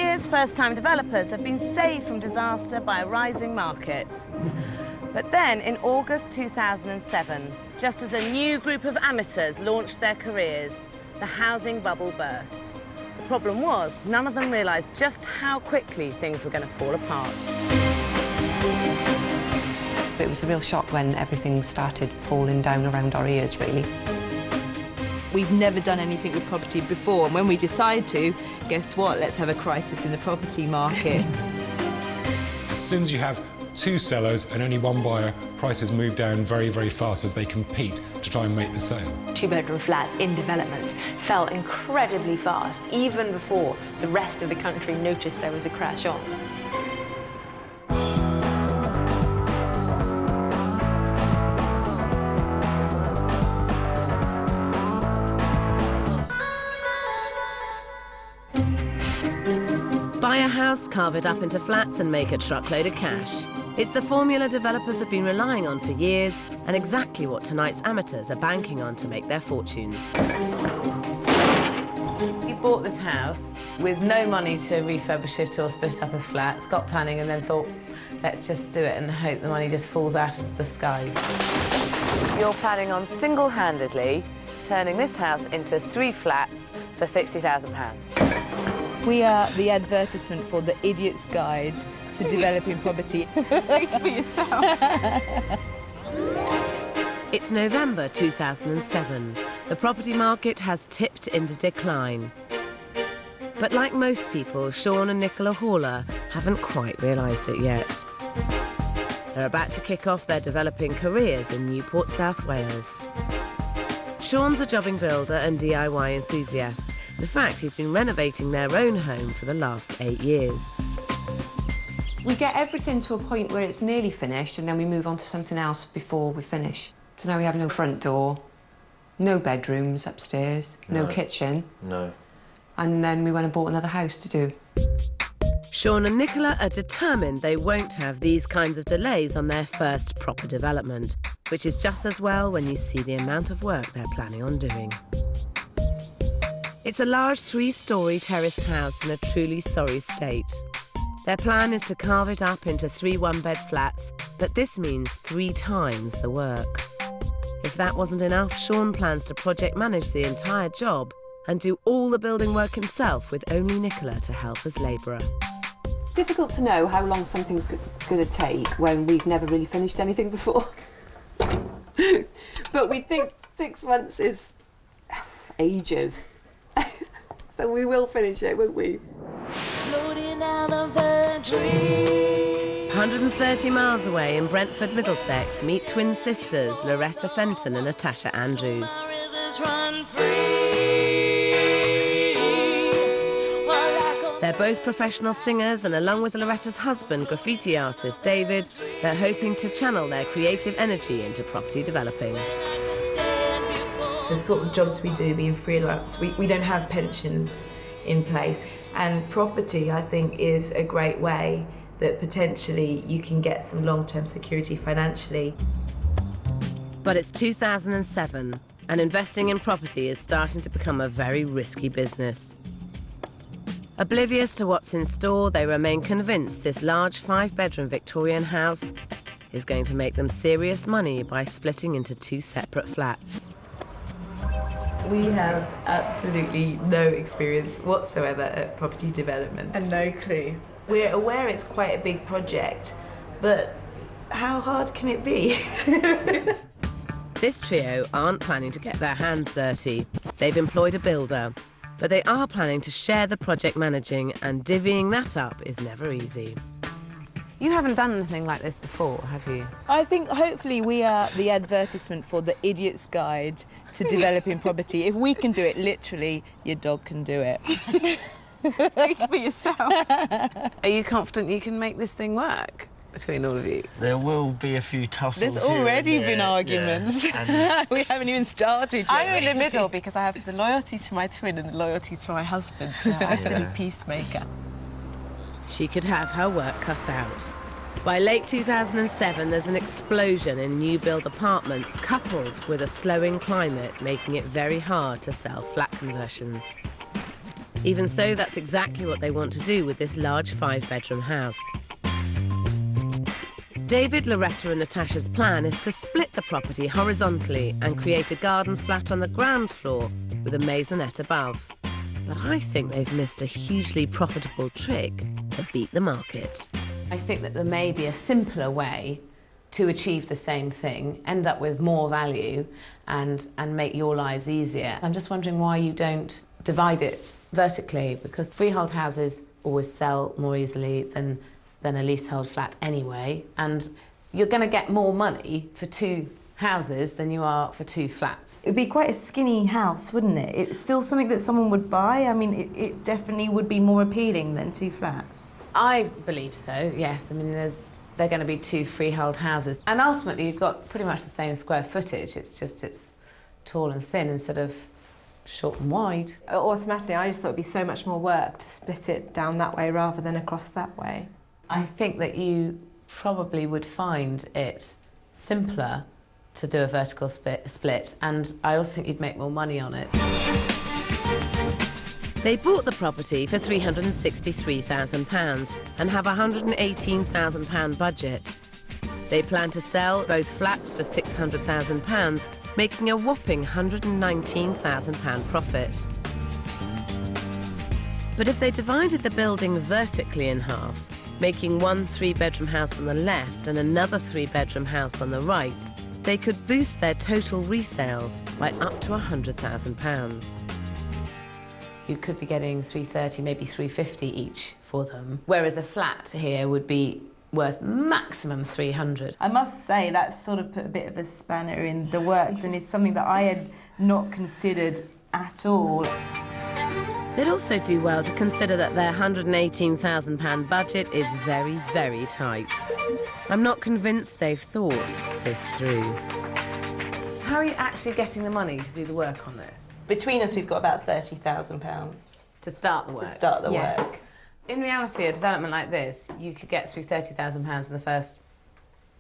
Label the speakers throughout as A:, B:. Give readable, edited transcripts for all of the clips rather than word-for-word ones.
A: years, first-time developers have been saved from disaster by a rising market. But then, in August 2007, just as a new group of amateurs launched their careers, the housing bubble burst. The problem was, none of them realised just how quickly things were going to fall apart.
B: It was a real shock when everything started falling down around our ears, really.
C: We've never done anything with property before, and when we decide to, guess what? Let's have a crisis in the property market.
D: As soon as you have two sellers and only one buyer, prices move down very, very fast as they compete to try and make the sale.
E: Two-bedroom flats in developments fell incredibly fast, even before the rest of the country noticed there was a crash on.
A: Buy a house, carve it up into flats and make a truckload of cash. It's the formula developers have been relying on for years, and exactly what tonight's amateurs are banking on to make their fortunes. You bought this house with no money to refurbish it or split it up as flats, got planning and then thought, let's just do it and hope the money just falls out of the sky. You're planning on single-handedly turning this house into 3 flats for £60,000.
C: We are the advertisement for the idiot's guide to developing property. Speak for yourself.
A: It's November 2007. The property market has tipped into decline. But like most people, Sean and Nicola Haller haven't quite realised it yet. They're about to kick off their developing careers in Newport, South Wales. Sean's a jobbing builder and DIY enthusiast. In fact, he's been renovating their own home for the last 8 years.
B: We get everything to a point where it's nearly finished and then we move on to something else before we finish. So now we have no front door, no bedrooms upstairs, no kitchen.
F: No.
B: And then we went and bought another house to do.
A: Sean and Nicola are determined they won't have these kinds of delays on their first proper development, which is just as well when you see the amount of work they're planning on doing. It's a large 3-storey terraced house in a truly sorry state. Their plan is to carve it up into 3 one-bed flats, but this means 3 times the work. If that wasn't enough, Sean plans to project manage the entire job and do all the building work himself with only Nicola to help as labourer.
B: Difficult to know how long something's going to take when we've never really finished anything before. But we think 6 months is ages. So we will finish it, won't we?
A: 130 miles away in Brentford, Middlesex, meet twin sisters Loretta Fenton and Natasha Andrews. They're both professional singers, and along with Loretta's husband, graffiti artist David, they're hoping to channel their creative energy into property developing.
G: The sort of jobs we do being freelance, we don't have pensions in place, and property, I think, is a great way that potentially you can get some long-term security financially.
A: But it's 2007, and investing in property is starting to become a very risky business. Oblivious to what's in store, they remain convinced this large 5-bedroom Victorian house is going to make them serious money by splitting into 2 separate flats.
G: We have absolutely no experience whatsoever at property development.
C: And no clue.
G: We're aware it's quite a big project, but how hard can it be?
A: This trio aren't planning to get their hands dirty. They've employed a builder, but they are planning to share the project managing, and divvying that up is never easy. You haven't done anything like this before, have you?
C: I think hopefully we are the advertisement for the idiot's guide to developing property. If we can do it, literally, your dog can do it. Speak for yourself.
A: Are you confident you can make this thing work between all of you?
F: There will be a few tussles.
C: There's already been arguments.
F: Yeah.
C: We haven't even started yet.
H: I'm in the middle because I have the loyalty to my twin and the loyalty to my husband, so I have to be peacemaker.
A: She could have her work cut out. By late 2007, there's an explosion in new-build apartments, coupled with a slowing climate, making it very hard to sell flat conversions. Even so, that's exactly what they want to do with this large 5-bedroom house. David, Loretta and Natasha's plan is to split the property horizontally and create a garden flat on the ground floor with a maisonette above. But I think they've missed a hugely profitable trick to beat the market.
B: I think that there may be a simpler way to achieve the same thing, end up with more value and make your lives easier. I'm just wondering why you don't divide it vertically, because freehold houses always sell more easily than a leasehold flat anyway, and you're going to get more money for 2 houses than you are for 2 flats.
G: It'd be quite a skinny house, wouldn't it? It's still something that someone would buy. I mean, it definitely would be more appealing than 2 flats.
B: I believe so, yes. I mean, they're going to be 2 freehold houses, and ultimately you've got pretty much the same square footage. It's just it's tall and thin instead of short and wide.
H: Automatically, I just thought it'd be so much more work to split it down that way rather than across that way.
B: I think that you probably would find it simpler to do a vertical split, and I also think you'd make more money on it.
A: They bought the property for £363,000 and have a £118,000 budget. They plan to sell both flats for £600,000, making a whopping £119,000 profit. But if they divided the building vertically in half, making one 3-bedroom house on the left and another 3-bedroom house on the right, they could boost their total resale by up to £100,000.
B: You could be getting 330, maybe 350 each for them, whereas a flat here would be worth maximum 300.
G: I must say that's sort of put a bit of a spanner in the works, and it's something that I had not considered at all.
A: They'd also do well to consider that their £118,000 budget is very, very tight. I'm not convinced they've thought this through.
B: How are you actually getting the money to do the work on this?
C: Between us, we've got about £30,000
B: To start the work?
C: to start the
H: Yes.
C: work.
B: In reality, a development like this, you could get through £30,000 in the first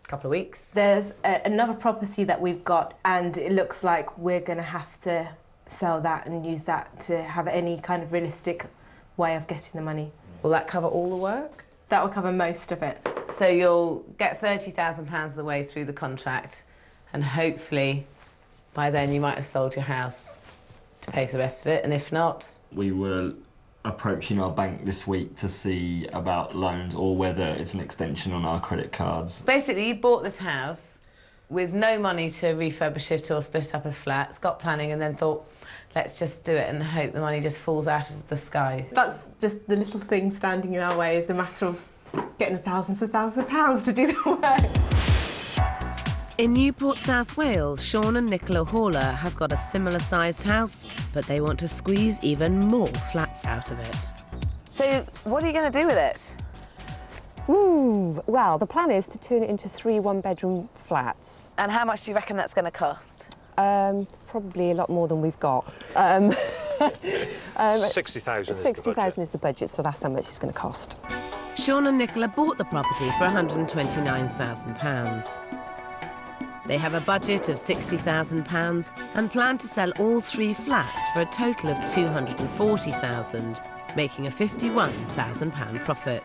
B: couple of weeks.
H: There's another property that we've got, and it looks like we're going to have to sell that and use that to have any kind of realistic way of getting the money.
B: Will that cover all the work?
H: That will cover most of it.
B: So you'll get £30,000 of the way through the contract, and hopefully by then you might have sold your house to pay for the rest of it, and if not...
F: We were approaching our bank this week to see about loans or whether it's an extension on our credit cards.
B: Basically, you bought this house with no money to refurbish it or split it up as flats, got planning and then thought, let's just do it and hope the money just falls out of the sky.
H: That's just the little thing standing in our way. Is a matter of getting thousands of pounds to do the work.
A: In Newport, South Wales, Sean and Nicola Haller have got a similar-sized house, but they want to squeeze even more flats out of it.
E: So what are you going to do with it?
I: Well, the plan is to turn it into 3 one-bedroom flats.
E: And how much do you reckon that's going to cost?
I: Probably a lot more than we've got.
J: 60,000
I: 60,000 is the budget, so that's how much it's going to cost.
A: Sean and Nicola bought the property for £129,000. They have a budget of £60,000 and plan to sell all 3 flats for a total of £240,000, making a £51,000 profit.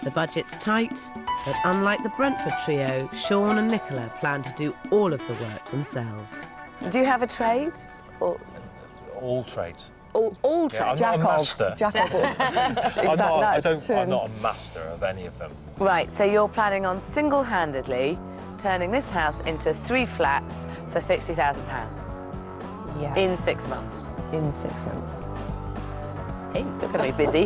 A: The budget's tight, but unlike the Brentford trio, Sean and Nicola plan to do all of the work themselves.
E: Do you have a trade? Or
J: All trades.
E: all trades?
J: I'm not a master.
I: Jack of all.
J: I'm not a master of any of them.
E: Right, so you're planning on single-handedly turning this house into 3 flats for £60,000
I: Yeah,
E: in 6 months.
I: in 6 months.
E: Hey, you're going to be busy.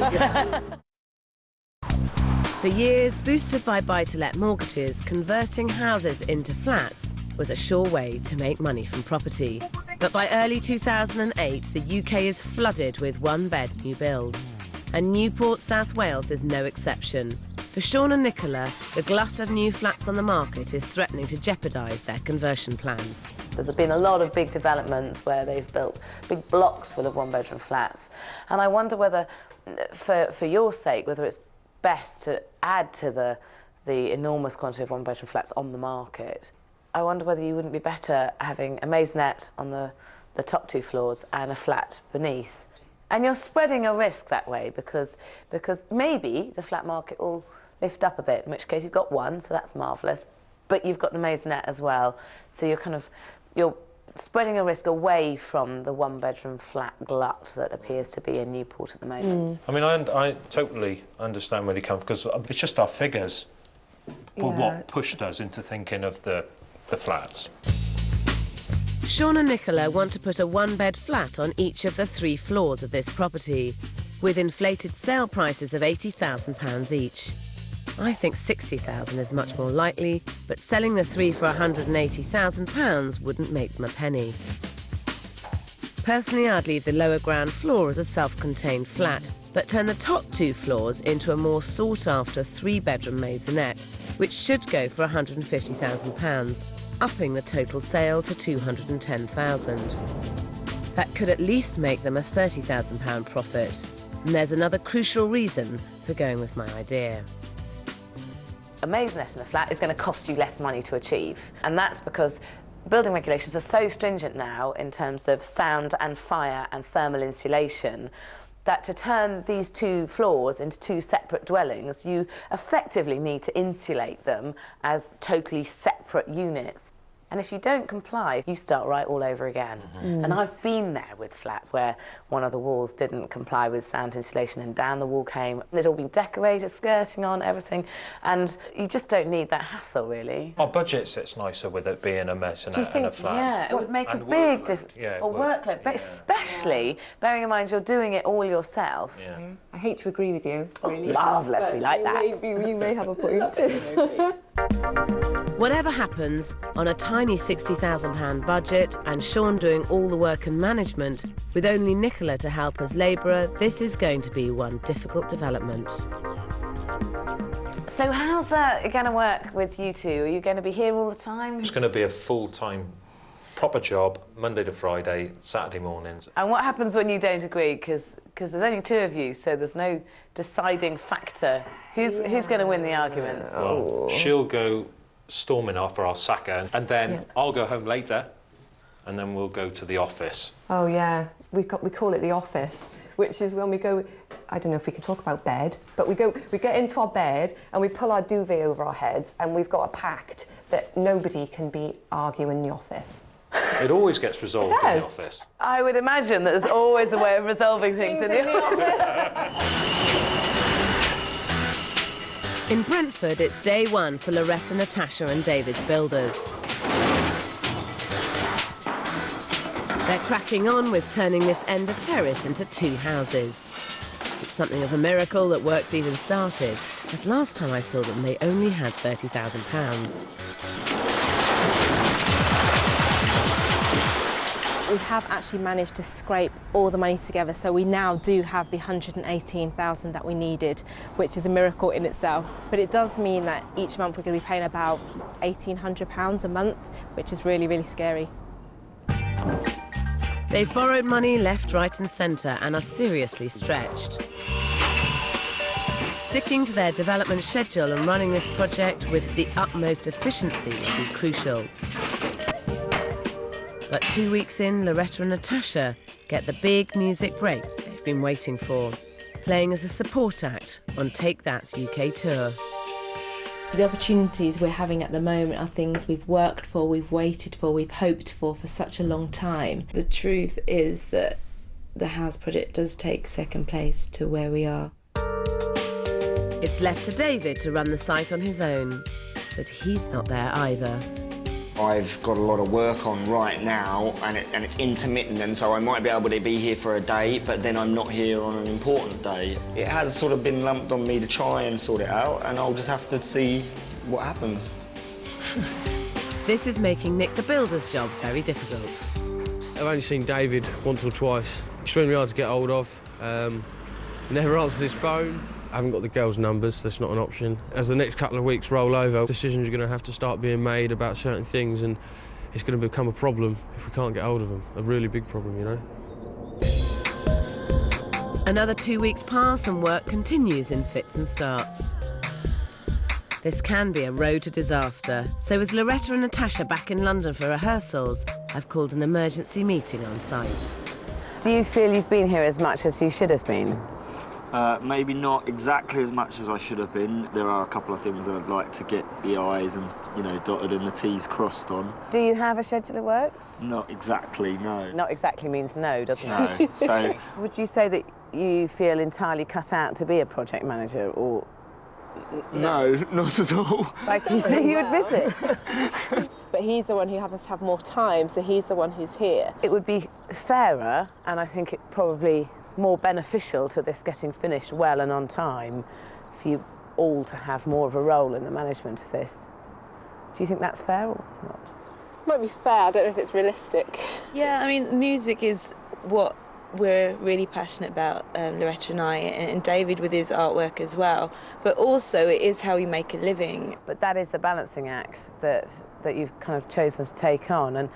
A: For years, boosted by buy-to-let mortgages, converting houses into flats was a sure way to make money from property. But by early 2008, the UK is flooded with one-bed new builds. And Newport, South Wales is no exception. For Sean and Nicola, the glut of new flats on the market is threatening to jeopardise their conversion plans.
E: There's been a lot of big developments where they've built big blocks full of one-bedroom flats. And I wonder whether, for your sake, whether it's best to add to the enormous quantity of one-bedroom flats on the market. I wonder whether you wouldn't be better having a maisonette on the top 2 floors and a flat beneath, And you're spreading a risk that way because maybe the flat market will lift up a bit, in which case you've got one, so that's marvellous, but you've got the maisonette as well, so you're spreading a risk away from the one-bedroom flat glut that appears to be in Newport at the moment.
J: I mean, I totally understand where you come from, because it's just our figures what pushed us into thinking of the flats.
A: Sean and Nicola want to put a one-bed flat on each of the 3 floors of this property, with inflated sale prices of £80,000 each. I think £60,000 is much more likely, but selling the 3 for £180,000 wouldn't make them a penny. Personally, I'd leave the lower ground floor as a self-contained flat, but turn the top 2 floors into a more sought-after 3-bedroom maisonette, which should go for £150,000, upping the total sale to £210,000. That could at least make them a £30,000 profit. And there's another crucial reason for going with my idea.
E: A maisonette in a flat is going to cost you less money to achieve, and that's because building regulations are so stringent now in terms of sound and fire and thermal insulation that to turn these 2 floors into 2 separate dwellings, you effectively need to insulate them as totally separate units. And if you don't comply, you start right all over again. And I've been there with flats where one of the walls didn't comply with sound insulation and down the wall came. They'd all been decorated, skirting on, everything. And you just don't need that hassle, really.
J: Our budget sits nicer with it being a maisonette and a flat.
E: Yeah, it would make a big difference. Workload, but especially bearing in mind you're doing it all yourself.
I: I hate to agree with you, really.
E: Marvellous, we like that.
I: You may have a point.
A: Whatever happens, on a tiny £60,000 budget and Sean doing all the work and management, with only Nicola to help as labourer, this is going to be one difficult development.
E: So how's that going to work with you two? Are you going to be here all the time?
J: It's going to be a full-time, proper job, Monday to Friday, Saturday mornings.
E: And what happens when you don't agree? Because there's only 2 of you, so there's no deciding factor. Who's going to win the arguments?
J: Well, she'll go storming off, or I'll sack her, and then I'll go home later, and then we'll go to the office.
I: Oh yeah, we call it the office, which is when we go. I don't know if we can talk about bed, but we get into our bed and we pull our duvet over our heads, and we've got a pact that nobody can be arguing in the office.
J: It always gets resolved in the office.
E: I would imagine that there's always a way of resolving things in the office.
A: In Brentford, it's day 1 for Loretta, Natasha and David's builders. They're cracking on with turning this end of terrace into 2 houses. It's something of a miracle that work's even started, as last time I saw them they only had £30,000.
H: We have actually managed to scrape all the money together, so we now do have the 118,000 that we needed, which is a miracle in itself. But it does mean that each month we're going to be paying about £1,800 a month, which is really, really scary.
A: They've borrowed money left, right and centre and are seriously stretched. Sticking to their development schedule and running this project with the utmost efficiency will be crucial. But 2 weeks in, Loretta and Natasha get the big music break they've been waiting for, playing as a support act on Take That's UK tour.
G: The opportunities we're having at the moment are things we've worked for, we've waited for, we've hoped for such a long time. The truth is that the house project does take second place to where we are.
A: It's left to David to run the site on his own, but he's not there either.
F: I've got a lot of work on right now, and it's intermittent, and so I might be able to be here for a day, but then I'm not here on an important day. It has sort of been lumped on me to try and sort it out, and I'll just have to see what happens.
A: This is making Nick the builder's job very difficult.
K: I've only seen David once or twice. Extremely hard to get hold of. He never answers his phone. I haven't got the girls' numbers, that's not an option. As the next couple of weeks roll over, decisions are going to have to start being made about certain things, and it's going to become a problem if we can't get hold of them. A really big problem, you know.
A: Another 2 weeks pass and work continues in fits and starts. This can be a road to disaster, so with Loretta and Natasha back in London for rehearsals, I've called an emergency meeting on site.
E: Do you feel you've been here as much as you should have been?
F: Maybe not exactly as much as I should have been. There are a couple of things that I'd like to get the I's and, dotted and the T's crossed on.
E: Do you have a schedule of works?
F: Not exactly, no.
E: Not exactly means no, doesn't it?
F: No. So,
E: would you say that you feel entirely cut out to be a project manager, or...?
F: No, not at all.
E: Like you say, you admit it.
H: But he's the one who happens to have more time, so he's the one who's here.
E: It would be fairer, and I think it probably more beneficial to this getting finished well and on time for you all to have more of a role in the management of this. Do you think that's fair or not?
H: Might be fair, I don't know if it's realistic.
G: Yeah, I mean, music is what we're really passionate about, Loretta and I, and David with his artwork as well. But also, it is how we make a living.
E: But that is the balancing act that you've kind of chosen to take on. And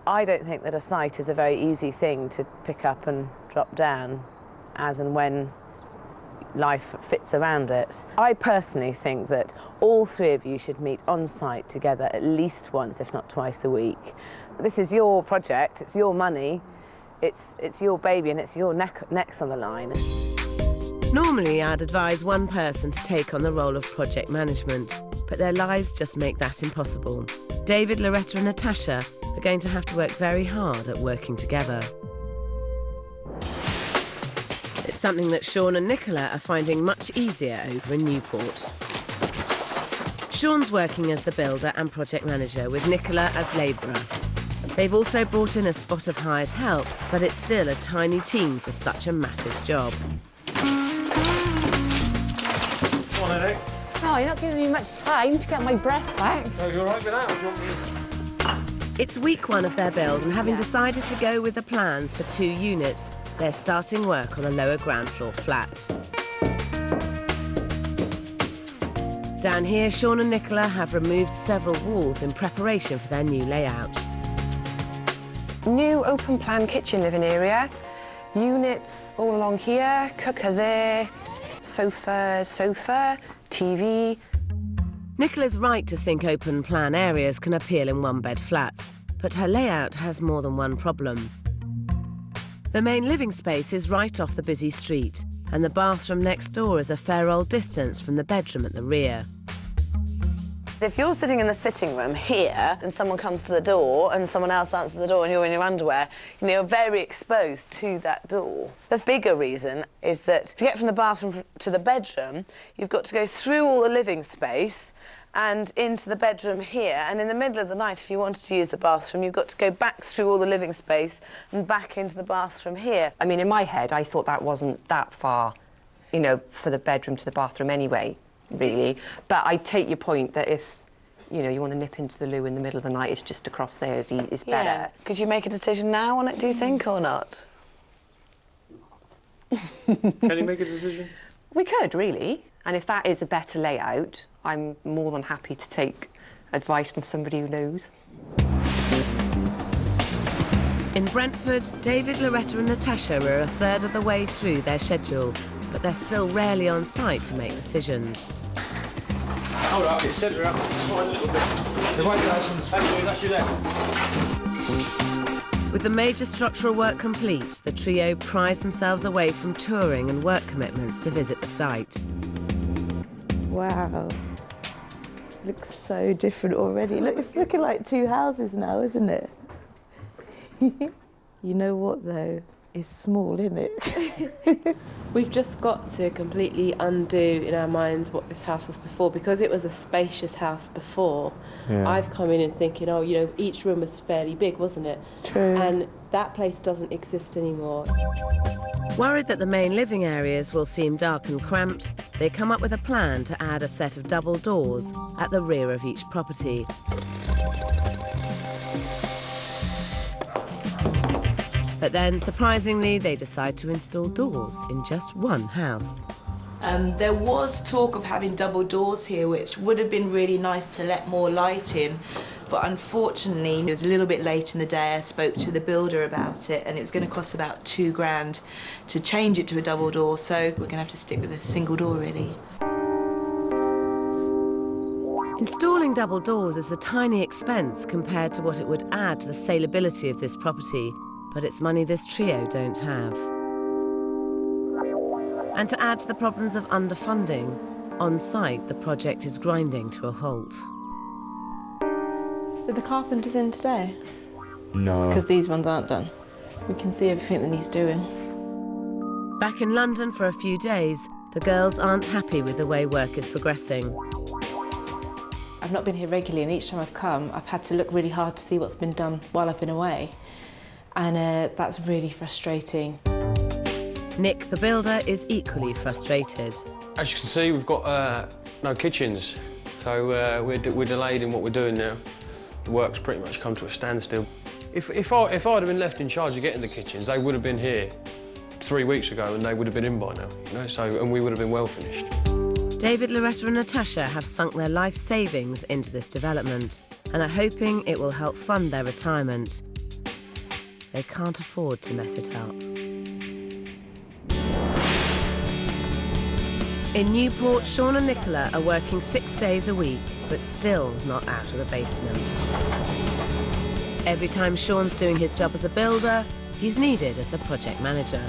E: I don't think that a site is a very easy thing to pick up and drop down as and when life fits around it. I personally think that all three of you should meet on site together at least once, if not twice a week. This is your project, it's your money, it's your baby, and it's your neck's on the line.
A: Normally, I'd advise one person to take on the role of project management, but their lives just make that impossible. David, Loretta and Natasha are going to have to work very hard at working together. It's something that Sean and Nicola are finding much easier over in Newport. Sean's working as the builder and project manager, with Nicola as labourer. They've also brought in a spot of hired help, but it's still a tiny team for such a massive job.
J: Come on, Eric.
L: Oh, you're not giving me much time to get my breath back.
J: So you're all right with that? Do you want me to...
A: It's week one of their build, and having decided to go with the plans for 2 units, they're starting work on a lower ground floor flat. Down here, Sean and Nicola have removed several walls in preparation for their new layout.
I: New open plan kitchen living area, units all along here, cooker there, sofa, TV.
A: Nicola's right to think open plan areas can appeal in one-bed flats, but her layout has more than one problem. The main living space is right off the busy street, and the bathroom next door is a fair old distance from the bedroom at the rear.
E: If you're sitting in the sitting room here and someone comes to the door and someone else answers the door and you're in your underwear, you're very exposed to that door. The bigger reason is that to get from the bathroom to the bedroom, you've got to go through all the living space and into the bedroom here, and in the middle of the night, if you wanted to use the bathroom, you've got to go back through all the living space and back into the bathroom here.
I: I mean, in my head, I thought that wasn't that far, for the bedroom to the bathroom anyway, really. But I take your point that if, you want to nip into the loo in the middle of the night, it's just across there is better.
E: Yeah. Could you make a decision now on it, do you think, or not?
J: Can you make a decision?
I: We could, really. And if that is a better layout, I'm more than happy to take advice from somebody who knows.
A: In Brentford, David, Loretta and Natasha are a third of the way through their schedule, but they're still rarely on site to make decisions.
K: Hold up, it's centre up. Slide a little bit. That's you there.
A: With the major structural work complete, the trio prize themselves away from touring and work commitments to visit the site.
G: Wow. Looks so different already. Look, it's looking like 2 houses now, isn't it? You know what, though? It's small, isn't it?
H: We've just got to completely undo in our minds what this house was before, because it was a spacious house before.
J: Yeah.
H: I've come in and thinking, each room was fairly big, wasn't it?
G: True.
H: And that place doesn't exist anymore.
A: Worried that the main living areas will seem dark and cramped, they come up with a plan to add a set of double doors at the rear of each property. But then, surprisingly, they decide to install doors in just one house.
G: There was talk of having double doors here, which would have been really nice to let more light in. But unfortunately, it was a little bit late in the day. I spoke to the builder about it, and it was going to cost about £2,000 to change it to a double door. So we're going to have to stick with a single door, really.
A: Installing double doors is a tiny expense compared to what it would add to the saleability of this property. but it's money this trio don't have. And to add to the problems of underfunding, on site the project is grinding to a halt.
H: Are the carpenters in today?
F: No.
H: Because these ones aren't done. We can see everything that he's doing.
A: Back in London for a few days, the girls aren't happy with the way work is progressing.
H: I've not been here regularly, and each time I've come, I've had to look really hard to see what's been done while I've been away. And that's really frustrating.
A: Nick, the builder, is equally frustrated.
K: As you can see, we've got no kitchens, so we're delayed in what we're doing now. The work's pretty much come to a standstill. If I'd have been left in charge of getting the kitchens, they would have been here 3 weeks ago and they would have been in by now, you know, and we would have been well finished.
A: David, Loretta and Natasha have sunk their life savings into this development and are hoping it will help fund their retirement. They can't afford to mess it up. In Newport, Sean and Nicola are working 6 days a week, but still not out of the basement. Every time Sean's doing his job as a builder, he's needed as the project manager.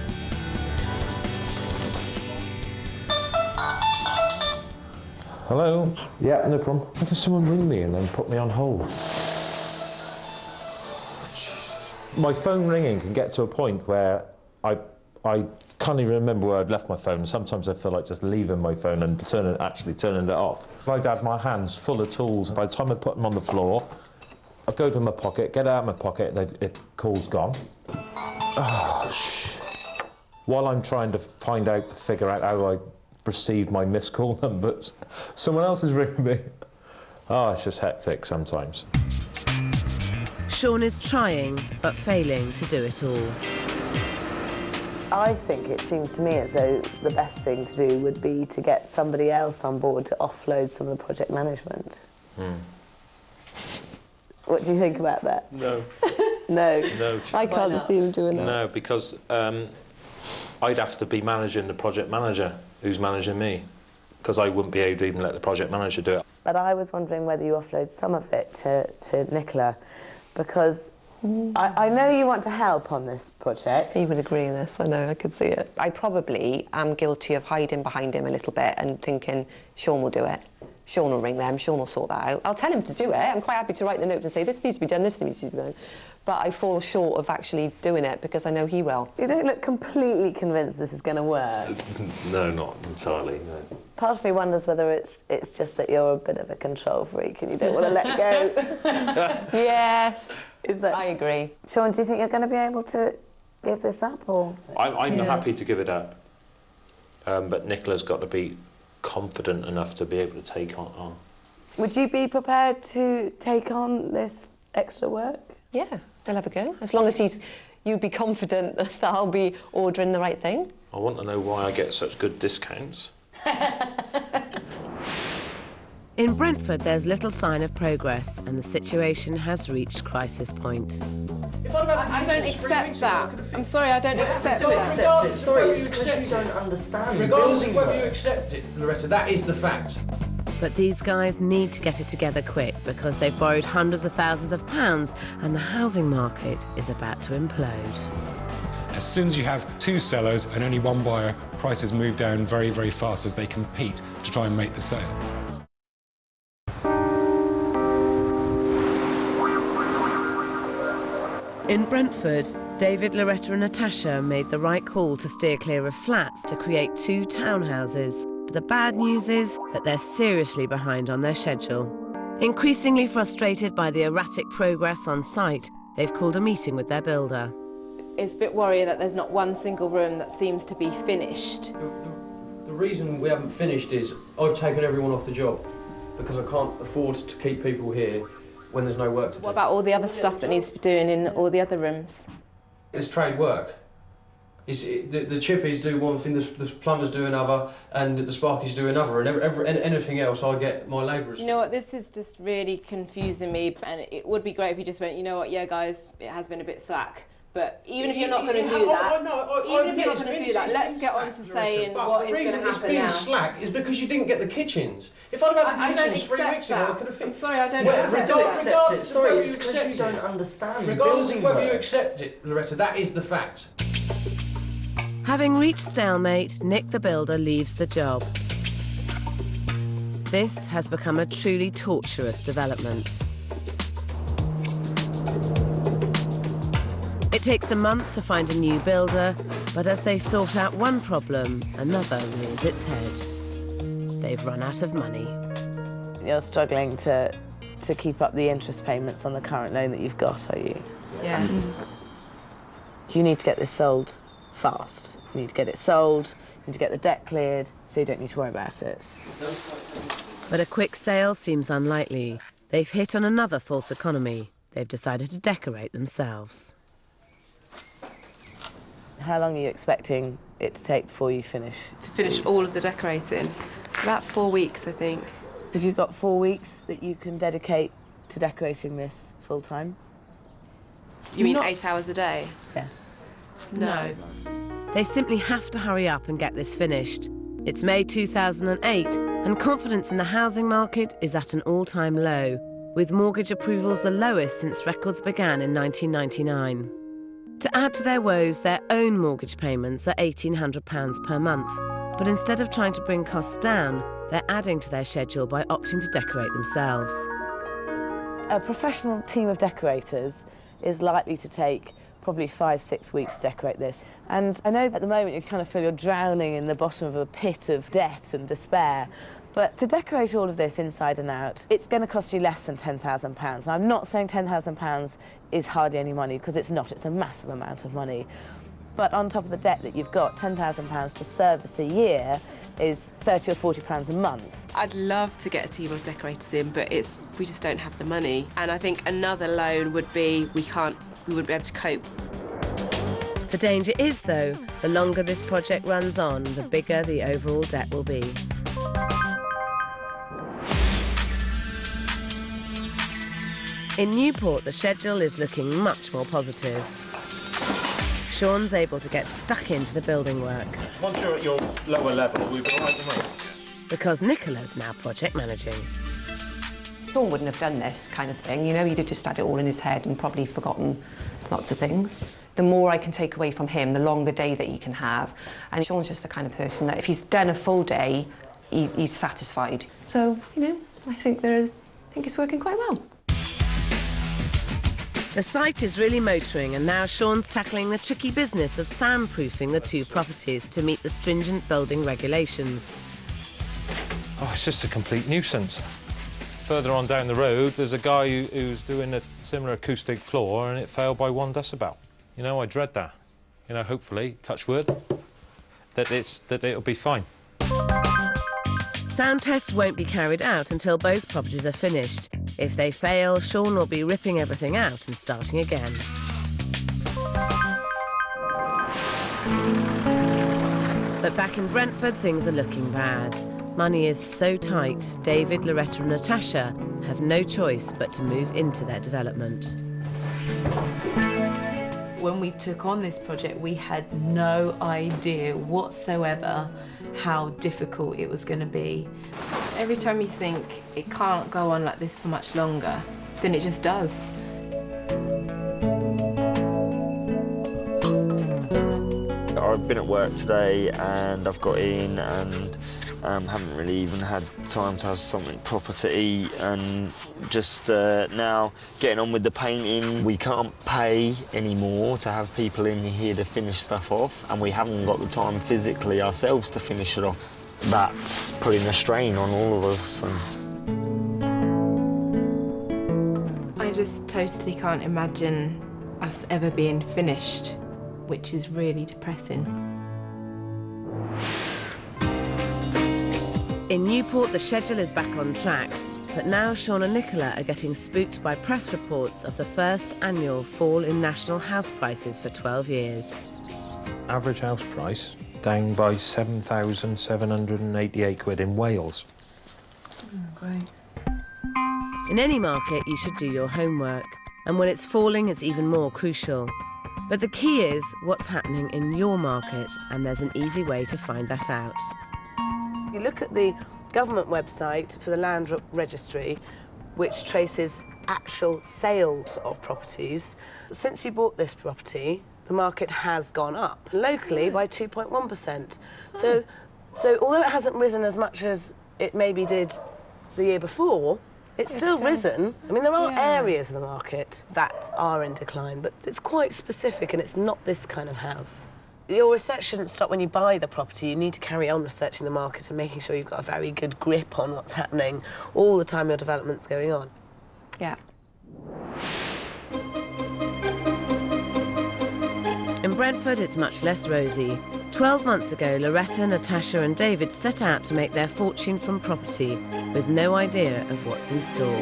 M: Hello? Yeah, no problem. Why can someone ring me and then put me on hold? My phone ringing can get to a point where I can't even remember where I'd left my phone. Sometimes I feel like just leaving my phone and actually turning it off. I've had my hands full of tools. By the time I put them on the floor, I go to my pocket, get out of my pocket, it call's gone. Oh, while I'm trying to figure out how I receive my missed call numbers, someone else is ringing me. Oh, it's just hectic sometimes.
A: Sean is trying, but failing to do it all.
E: I think it seems to me as though the best thing to do would be to get somebody else on board to offload some of the project management. What do you think about that?
J: No.
E: No.
J: No.
E: I can't see him doing that.
J: No, because I'd have to be managing the project manager who's managing me, because I wouldn't be able to even let the project manager do it.
E: But I was wondering whether you offload some of it to Nicola, because I know you want to help on this project.
I: He would agree with this, I know, I could see it. I probably am guilty of hiding behind him a little bit and thinking, Sean will do it. Sean will ring them, Sean will sort that out. I'll tell him to do it. I'm quite happy to write the note and say, this needs to be done, this needs to be done. But I fall short of actually doing it because I know he will.
E: You don't look completely convinced this is going to work.
J: No, not entirely, no.
E: Part of me wonders whether it's just that you're a bit of a control freak and you don't want to let go.
I: Yes, I agree.
E: Sean, do you think you're going to be able to give this up? Or?
J: I'm happy to give it up, but Nicola's got to be confident enough to be able to take on.
E: Would you be prepared to take on this extra work?
I: Yeah, I'll have a go. As long as you'd be confident that I'll be ordering the right thing.
J: I want to know why I get such good discounts.
A: In Brentford, there's little sign of progress, and the situation has reached crisis point.
H: I don't accept that. I'm sorry, I don't accept that.
F: Sorry, it's because you don't understand.
K: Regardless of whether you accept it, Loretta, that is the fact.
A: But these guys need to get it together quick because they've borrowed hundreds of thousands of pounds and the housing market is about to implode.
D: As soon as you have two sellers and only one buyer, prices move down very, very fast as they compete to try and make the sale.
A: In Brentford, David, Loretta and Natasha made the right call to steer clear of flats to create 2 townhouses. But the bad news is that they're seriously behind on their schedule. Increasingly frustrated by the erratic progress on site, they've called a meeting with their builder.
H: It's a bit worrying that there's not one single room that seems to be finished.
K: The reason we haven't finished is I've taken everyone off the job because I can't afford to keep people here when there's no work to do.
H: What about all the other stuff that needs to be doing in all the other rooms?
K: It's trade work. The chippies do one thing, the plumbers do another, and the sparkies do another, and anything else I get my labourers.
H: You know what, this is just really confusing me, and it would be great if you just went, you know what, yeah guys, it has been a bit slack, But even if you're not going to do that, let's get on to saying what is going to happen now.
K: The reason it's been slack is because you didn't get the kitchens. If I'd have had the kitchens 3 weeks ago, I could have fixed.
H: I'm sorry, I don't accept that.
F: Regardless of whether you accept it, don't understand.
K: Regardless of whether you accept it, Loretta, that is the fact.
A: Having reached stalemate, Nick the builder leaves the job. This has become a truly torturous development. It takes a month to find a new builder, but as they sort out one problem, another rears its head. They've run out of money.
E: You're struggling to keep up the interest payments on the current loan that you've got, are you?
G: Yeah.
E: You need to get this sold fast. You need to get it sold, you need to get the debt cleared, so you don't need to worry about it.
A: But a quick sale seems unlikely. They've hit on another false economy. They've decided to decorate themselves.
E: How long are you expecting it to take before you finish?
C: To finish all of the decorating, about 4 weeks, I think.
E: Have you got 4 weeks that you can dedicate to decorating this full time?
C: You mean 8 hours a day?
E: Yeah.
C: No.
A: They simply have to hurry up and get this finished. It's May 2008, and confidence in the housing market is at an all-time low, with mortgage approvals the lowest since records began in 1999. To add to their woes, their own mortgage payments are £1,800 per month. But instead of trying to bring costs down, they're adding to their schedule by opting to decorate themselves.
E: A professional team of decorators is likely to take probably 5-6 weeks to decorate this. And I know at the moment you kind of feel you're drowning in the bottom of a pit of debt and despair. But to decorate all of this inside and out, it's going to cost you less than £10,000. And I'm not saying £10,000 is hardly any money, because it's not. It's a massive amount of money. But on top of the debt that you've got, £10,000 to service a year is £30 or £40 a month.
C: I'd love to get a team of decorators in, but we just don't have the money. And I think another loan would be we wouldn't be able to cope.
A: The danger is, though, the longer this project runs on, the bigger the overall debt will be. In Newport, the schedule is looking much more positive. Sean's able to get stuck into the building work.
J: Once you're at your lower level, we'll be all right, won't we?
A: Because Nicola's now project managing.
I: Sean wouldn't have done this kind of thing, you know, he'd have just had it all in his head and probably forgotten lots of things. The more I can take away from him, the longer day that he can have. And Sean's just the kind of person that if he's done a full day, he's satisfied. So, you know, I think it's working quite well.
A: The site is really motoring, and now Sean's tackling the tricky business of soundproofing the two properties to meet the stringent building regulations.
J: Oh, it's just a complete nuisance. Further on down the road, there's a guy who's doing a similar acoustic floor, and it failed by 1 decibel. You know, I dread that. You know, hopefully, touch wood, that it'll be fine.
A: Sound tests won't be carried out until both properties are finished. If they fail, Sean will be ripping everything out and starting again. But back in Brentford, things are looking bad. Money is so tight, David, Loretta and Natasha have no choice but to move into their development.
G: When we took on this project, we had no idea whatsoever how difficult it was going to be.
C: Every time you think it can't go on like this for much longer, then it just does.
F: I've been at work today and I've got in and haven't really even had time to have something proper to eat, and just now getting on with the painting. We can't pay anymore to have people in here to finish stuff off, and we haven't got the time physically ourselves to finish it off. That's putting a strain on all of us.
C: I just totally can't imagine us ever being finished, which is really depressing.
A: In Newport, the schedule is back on track, but now Sean and Nicola are getting spooked by press reports of the first annual fall in national house prices for 12 years.
J: Average house price down by £7,788 in Wales.
G: Great.
A: In any market, you should do your homework, and when it's falling, it's even more crucial. But the key is what's happening in your market, and there's an easy way to find that out.
N: You look at the government website for the land registry, which traces actual sales of properties. Since you bought this property, the market has gone up, locally by 2.1%. So although it hasn't risen as much as it maybe did the year before, it's still risen. I mean, there are areas of the market that are in decline, but it's quite specific, and it's not this kind of house. Your research shouldn't stop when you buy the property. You need to carry on researching the market and making sure you've got a very good grip on what's happening all the time your development's going on.
C: Yeah.
A: In Brentford, it's much less rosy. 12 months ago, Loretta, Natasha and David set out to make their fortune from property with no idea of what's in store.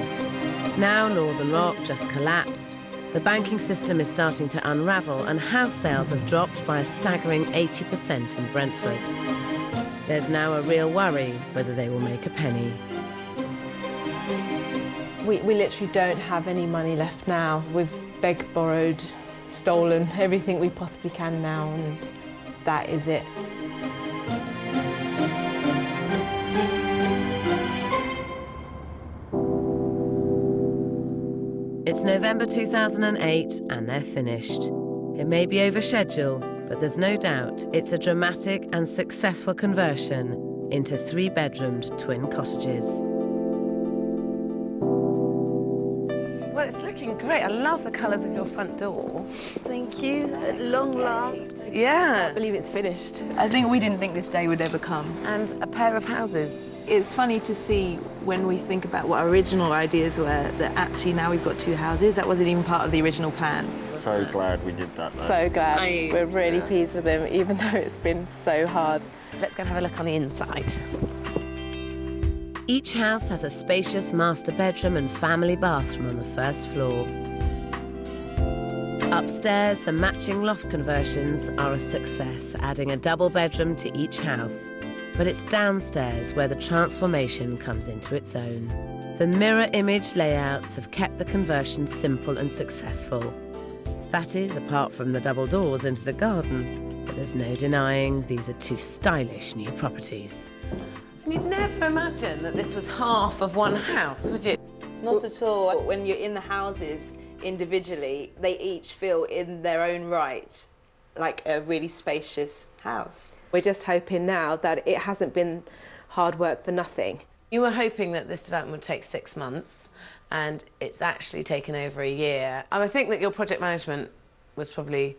A: Now Northern Rock just collapsed. The banking system is starting to unravel, and house sales have dropped by a staggering 80% in Brentford. There's now a real worry whether they will make a penny.
H: We literally don't have any money left now. We've begged, borrowed, stolen everything we possibly can now, and that is it.
A: It's November 2008 and they're finished. It may be over schedule, but there's no doubt it's a dramatic and successful conversion into 3-bedroomed twin cottages.
B: Well, it's looking great. I love the colours of your front door.
G: Thank you. At long last.
B: Yeah.
H: I can't believe it's finished.
G: I think we didn't think this day would ever come.
B: And a pair of houses.
G: It's funny to see when we think about what our original ideas were, that actually now we've got 2 houses. That wasn't even part of the original plan.
F: So glad we did that, though.
H: So glad. We're really pleased with them, even though it's been so hard.
B: Let's go and have a look on the inside.
A: Each house has a spacious master bedroom and family bathroom on the first floor. Upstairs, the matching loft conversions are a success, adding a double bedroom to each house. But it's downstairs where the transformation comes into its own. The mirror image layouts have kept the conversion simple and successful. That is, apart from the double doors into the garden. But there's no denying these are 2 stylish new properties.
B: You'd never imagine that this was half of one house, would you?
C: Not at all. When you're in the houses individually, they each feel in their own right like a really spacious house.
H: We're just hoping now that it hasn't been hard work for nothing.
B: You were hoping that this development would take 6 months, and it's actually taken over a year. And I think that your project management was probably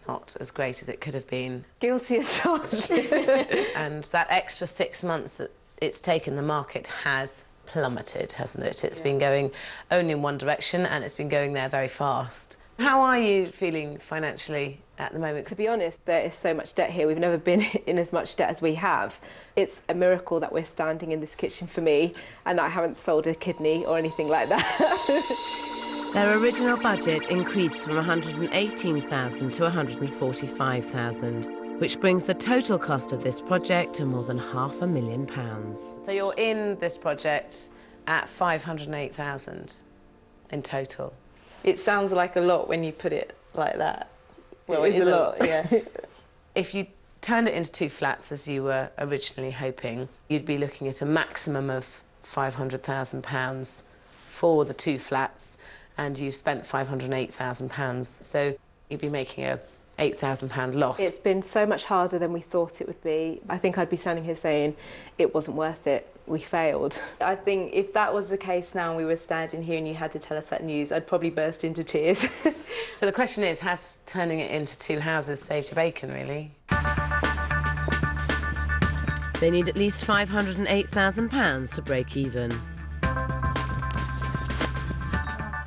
B: not as great as it could have been.
H: Guilty as charged.
B: And that extra 6 months that it's taken, the market has plummeted, hasn't it? It's been going only in one direction, and it's been going there very fast. How are you feeling financially at the moment?
H: To be honest, there is so much debt here. We've never been in as much debt as we have. It's a miracle that we're standing in this kitchen for me, and that I haven't sold a kidney or anything like that.
A: Their original budget increased from £118,000 to £145,000, which brings the total cost of this project to more than £500,000.
B: So you're in this project at £508,000 in total.
C: It sounds like a lot when you put it like that.
B: Well,
C: it is a lot, yeah.
B: If you turned it into 2 flats, as you were originally hoping, you'd be looking at a maximum of £500,000 for the 2 flats, and you've spent £508,000. So you'd be making a £8,000 loss.
H: It's been so much harder than we thought it would be. I think I'd be standing here saying it wasn't worth it. We failed.
C: I think if that was the case now and we were standing here and you had to tell us that news, I'd probably burst into tears.
B: So the question is, has turning it into 2 houses saved your bacon, really?
A: They need at least £508,000 to break even.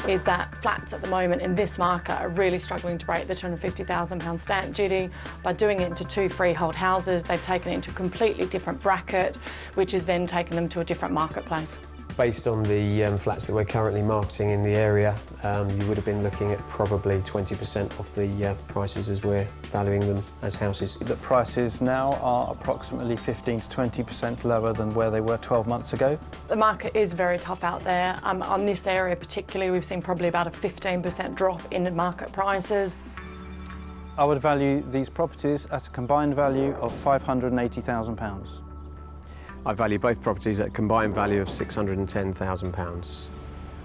O: Is that flats at the moment in this market are really struggling to break the £250,000 stamp duty. By doing it into 2 freehold houses, they've taken it into a completely different bracket, which has then taken them to a different marketplace.
P: Based on the flats that we're currently marketing in the area, you would have been looking at probably 20% of the prices as we're valuing them as houses.
Q: The prices now are approximately 15 to 20% lower than where they were 12 months ago.
O: The market is very tough out there. On this area particularly, we've seen probably about a 15% drop in the market prices.
Q: I would value these properties at a combined value of £580,000.
P: I value both properties at a combined value of £610,000.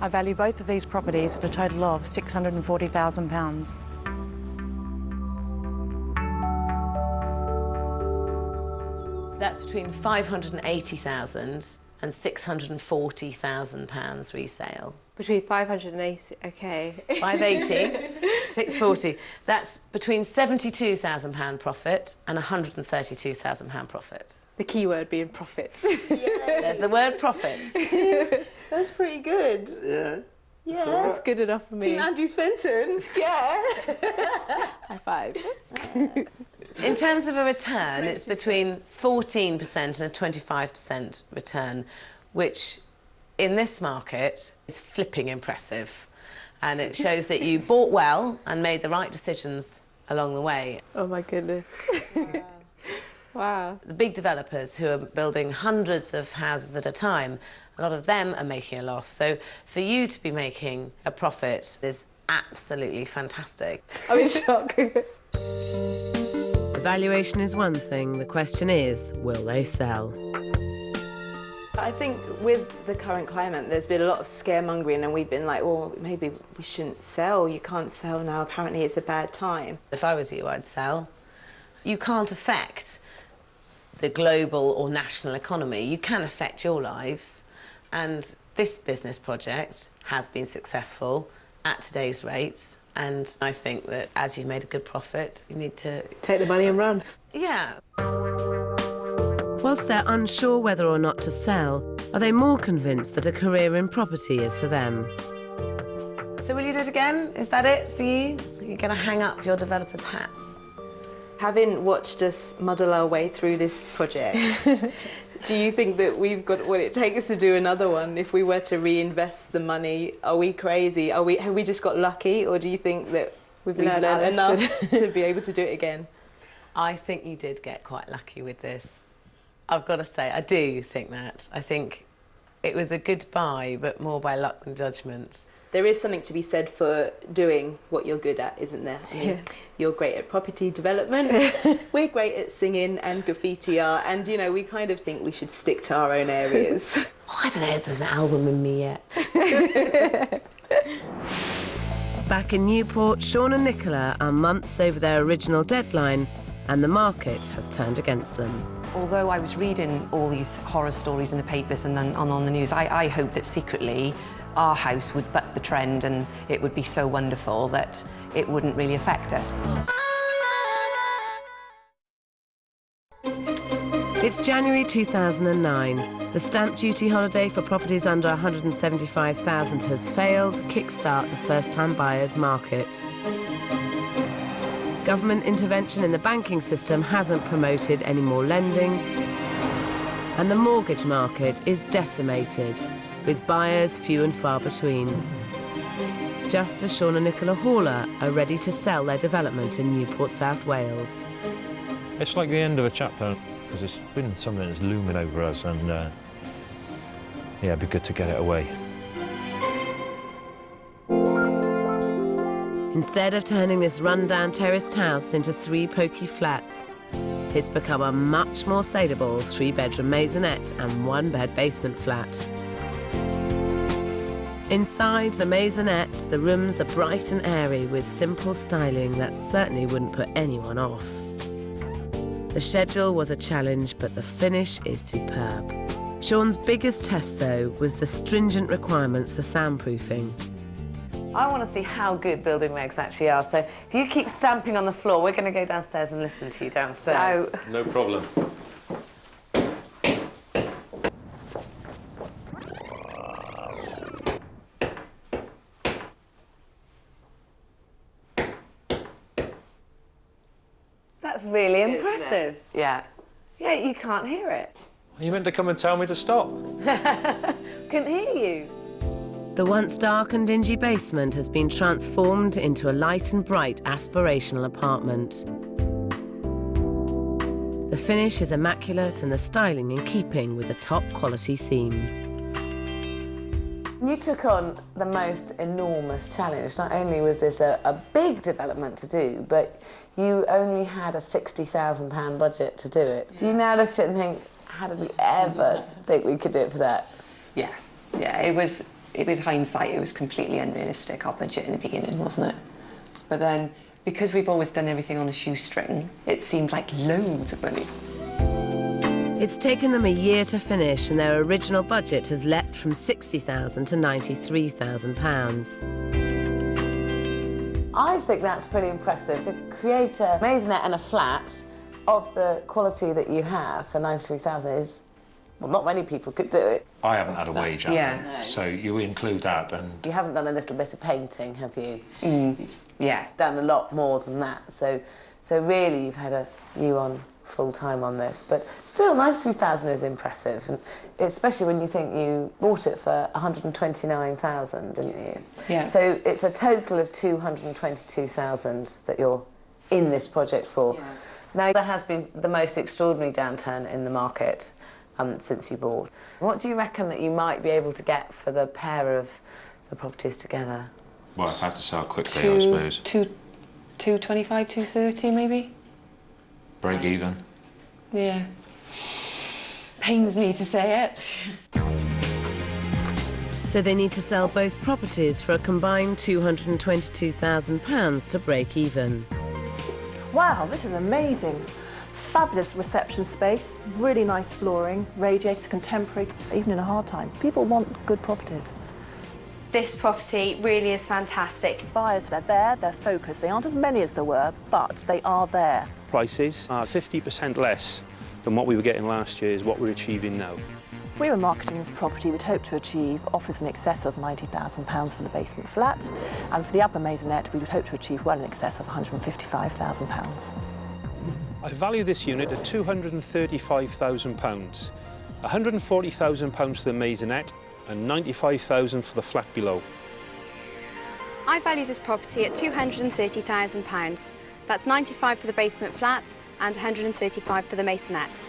O: I value both of these properties at a total of £640,000.
B: That's between £580,000 and £640,000 resale.
H: Between 580, okay.
B: 580, 640. That's between £72,000 profit and £132,000 profit.
H: The key word being profit.
B: There's the word profit.
G: That's pretty good.
F: Yeah.
G: Yeah.
H: That's good enough for me.
G: Team Andrews Fenton. Yeah.
H: High five.
B: In terms of a return, it's between 14% and a 25% return, which in this market is flipping impressive. And it shows that you bought well and made the right decisions along the way.
H: Oh my goodness. Wow.
B: The big developers who are building hundreds of houses at a time, a lot of them are making a loss. So for you to be making a profit is absolutely fantastic.
H: I'm in shock.
A: Valuation is one thing, the question is, will they sell?
G: I think with the current climate, there's been a lot of scaremongering, and we've been like, well, maybe we shouldn't sell. You can't sell now. Apparently it's a bad time.
B: If I was you, I'd sell. You can't affect the global or national economy. You can affect your lives. And this business project has been successful at today's rates. And I think that as you've made a good profit, you need to...
H: Take the money and run.
B: Yeah.
A: Whilst they're unsure whether or not to sell, are they more convinced that a career in property is for them?
B: So will you do it again? Is that it for you? You're going to hang up your developer's hats?
G: Having watched us muddle our way through this project, do you think that we've got what it takes to do another one? If we were to reinvest the money, are we crazy? Have we just got lucky, or do you think that we've learned enough to be able to do it again?
B: I think you did get quite lucky with this. I've got to say, I do think that. I think it was a good buy, but more by luck than judgment.
G: There is something to be said for doing what you're good at, isn't there? I mean, you're great at property development, we're great at singing and graffiti art, and, you know, we kind of think we should stick to our own areas.
B: Oh, I don't know if there's an album in me yet.
A: Back in Newport, Sean and Nicola are months over their original deadline, and the market has turned against them.
R: Although I was reading all these horror stories in the papers and then on the news, I hope that secretly our house would buck the trend and it would be so wonderful that it wouldn't really affect us.
A: It's January 2009. The stamp duty holiday for properties under $175,000 has failed to kickstart the first-time buyers market. Government intervention in the banking system hasn't promoted any more lending, and the mortgage market is decimated, with buyers few and far between. Just as Sean and Nicola Haller are ready to sell their development in Newport, South Wales.
J: It's like the end of a chapter, because it's been something that's looming over us, and yeah, it'd be good to get it away.
A: Instead of turning this run-down terraced house into 3 pokey flats, it's become a much more saleable 3-bedroom maisonette and 1-bed basement flat. Inside the maisonette, the rooms are bright and airy with simple styling that certainly wouldn't put anyone off. The schedule was a challenge, but the finish is superb. Sean's biggest test, though, was the stringent requirements for soundproofing.
E: I want to see how good building regs actually are, so if you keep stamping on the floor, we're going to go downstairs and listen to you downstairs. So,
J: no problem.
E: that's really impressive. Yeah. Yeah, you can't hear it.
J: You meant to come and tell me to stop.
E: Couldn't hear you.
A: The once dark and dingy basement has been transformed into a light and bright aspirational apartment. The finish is immaculate and the styling in keeping with the top quality theme.
E: You took on the most enormous challenge. Not only was this a big development to do, but you only had a £60,000 budget to do it. Do you now look at it and think, how did we ever think we could do it for that?
R: Yeah, it was, with hindsight, it was completely unrealistic, our budget in the beginning, wasn't it? But then, because we've always done everything on a shoestring, it seemed like loads of money.
A: It's taken them a year to finish, and their original budget has leapt from £60,000 to £93,000.
E: I think that's pretty impressive, to create a maisonette and a flat of the quality that you have for £93,000 is, well, not many people could do it.
M: I haven't had a wage out
E: Yeah.
M: of it,
E: No.
M: so you include that and...
E: You haven't done a little bit of painting, have you?
R: Yeah.
E: Done a lot more than that. So really you've had you on full-time on this, but still £93,000 is impressive, and especially when you think you bought it for £129,000, didn't you?
R: Yeah.
E: So it's a total of £222,000 that you're in this project for.
R: Yeah.
E: Now, there has been the most extraordinary downturn in the market since you bought. What do you reckon that you might be able to get for the pair of the properties together?
M: Well, I've had to sell quickly, I suppose.
R: 225, 230 maybe?
M: Break even.
R: Yeah. Pains me to say it.
A: So they need to sell both properties for a combined £222,000 to break even.
S: Wow, this is amazing. Fabulous reception space, really nice flooring, radiators, contemporary, even in a hard time. People want good properties.
T: This property really is fantastic.
S: Buyers, they're there, they're focused. They aren't as many as there were, but they are there.
U: Prices are 50% less than what we were getting last year is what we're achieving now.
S: If we were marketing this property, we'd hope to achieve offers in excess of £90,000 for the basement flat, and for the upper maisonette, we would hope to achieve well in excess of £155,000.
U: I value this unit at £235,000, £140,000 for the maisonette, and £95,000 for the flat below.
T: I value this property at £230,000. That's £95,000 for the basement flat and £135,000 for the maisonette.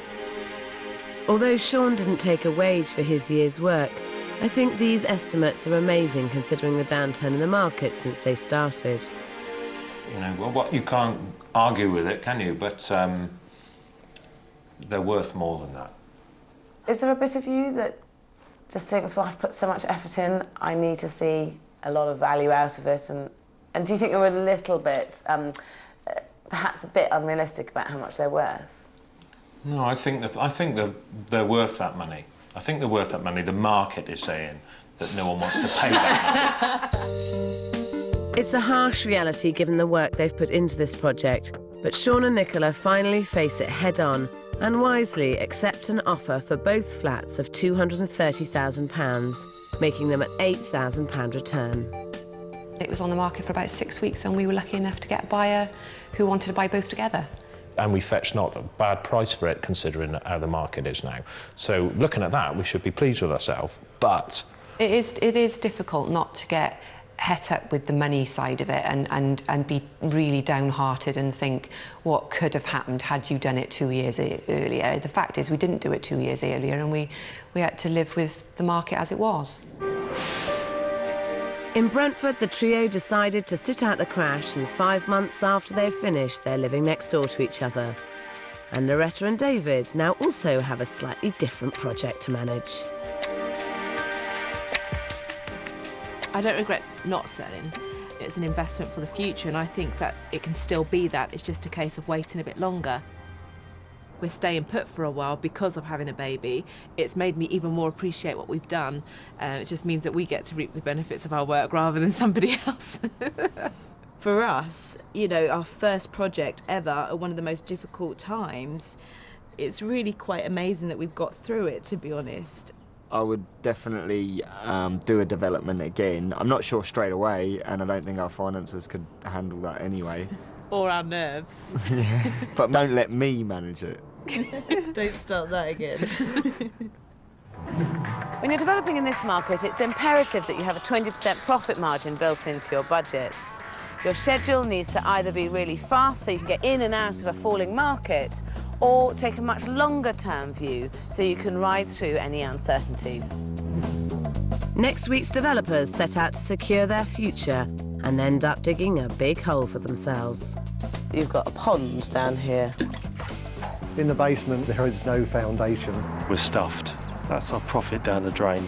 A: Although Sean didn't take a wage for his year's work, I think these estimates are amazing considering the downturn in the market since they started.
M: You know, well, what, you can't argue with it, can you? But they're worth more than that.
E: Is there a bit of you that just thinks, well, I've put so much effort in, I need to see a lot of value out of it, and do you think you're a little bit, perhaps a bit unrealistic about how much they're worth?
M: No, I think they're worth that money. I think they're worth that money. The market is saying that no one wants to pay that money.
A: It's a harsh reality given the work they've put into this project, but Sean and Nicola finally face it head-on and wisely accept an offer for both flats of £230,000, making them an £8,000 return.
R: It was on the market for about 6 weeks, and we were lucky enough to get a buyer who wanted to buy both together.
M: And we fetched not a bad price for it, considering how the market is now. So looking at that, we should be pleased with ourselves, but...
R: It is difficult not to get het up with the money side of it and be really downhearted and think what could have happened had you done it 2 years earlier. The fact is we didn't do it 2 years earlier, and we had to live with the market as it was.
A: In Brentford, the trio decided to sit out the crash, and 5 months after they've finished, they're living next door to each other. And Loretta and David now also have a slightly different project to manage.
C: I don't regret not selling. It's an investment for the future, and I think that it can still be that. It's just a case of waiting a bit longer. We're staying put for a while because of having a baby. It's made me even more appreciate what we've done. It just means that we get to reap the benefits of our work rather than somebody else. For us, you know, our first project ever at one of the most difficult times, it's really quite amazing that we've got through it, to be honest.
F: I would definitely do a development again. I'm not sure straight away, and I don't think our finances could handle that anyway.
C: Or our nerves.
F: Yeah. But don't let me manage it.
C: Don't start that again.
E: When you're developing in this market, it's imperative that you have a 20% profit margin built into your budget. Your schedule needs to either be really fast so you can get in and out of a falling market, or take a much longer term view so you can ride through any uncertainties.
A: Next week's developers set out to secure their future and end up digging a big hole for themselves.
N: You've got a pond down here.
L: In the basement, there is no foundation.
V: We're stuffed. That's our profit down the drain.